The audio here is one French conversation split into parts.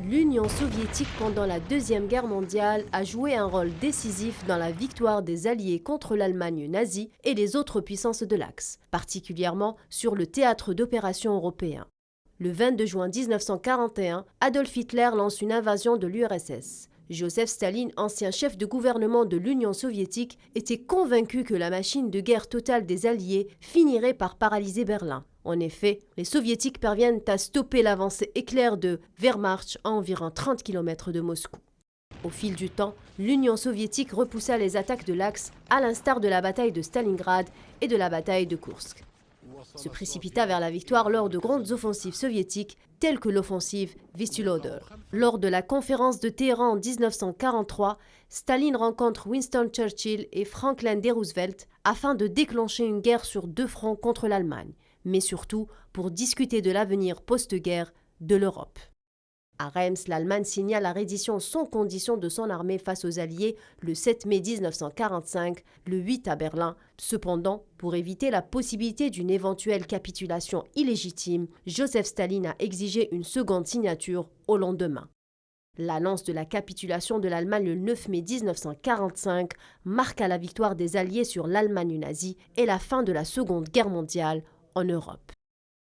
L'Union soviétique pendant la Deuxième Guerre mondiale a joué un rôle décisif dans la victoire des Alliés contre l'Allemagne nazie et les autres puissances de l'Axe, particulièrement sur le théâtre d'opérations européen. Le 22 juin 1941, Adolf Hitler lance une invasion de l'URSS. Joseph Staline, ancien chef de gouvernement de l'Union soviétique, était convaincu que la machine de guerre totale des Alliés finirait par paralyser Berlin. En effet, les Soviétiques parviennent à stopper l'avancée éclair de Wehrmacht à environ 30 km de Moscou. Au fil du temps, l'Union soviétique repoussa les attaques de l'Axe, à l'instar de la bataille de Stalingrad et de la bataille de Koursk. Se précipita vers la victoire lors de grandes offensives soviétiques telles que l'offensive Vistula-Oder. Lors de la conférence de Téhéran en 1943, Staline rencontre Winston Churchill et Franklin D. Roosevelt afin de déclencher une guerre sur deux fronts contre l'Allemagne, mais surtout pour discuter de l'avenir post-guerre de l'Europe. À Reims, l'Allemagne signa la reddition sans condition de son armée face aux Alliés le 7 mai 1945, le 8 à Berlin. Cependant, pour éviter la possibilité d'une éventuelle capitulation illégitime, Joseph Staline a exigé une seconde signature au lendemain. L'annonce de la capitulation de l'Allemagne le 9 mai 1945 marqua la victoire des Alliés sur l'Allemagne nazie et la fin de la Seconde Guerre mondiale en Europe.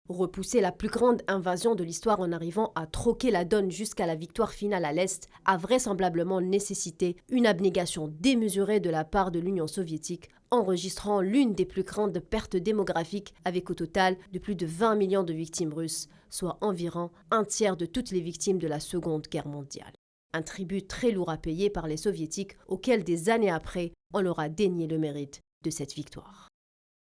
Repousser la plus grande invasion de l'histoire en arrivant à troquer la donne jusqu'à la victoire finale à l'Est a vraisemblablement nécessité une abnégation démesurée de la part de l'Union soviétique, enregistrant l'une des plus grandes pertes démographiques avec au total de plus de 20 millions de victimes russes, soit environ un tiers de toutes les victimes de la Seconde Guerre mondiale. Un tribut très lourd à payer par les soviétiques auquel des années après, on leur a dénié le mérite de cette victoire.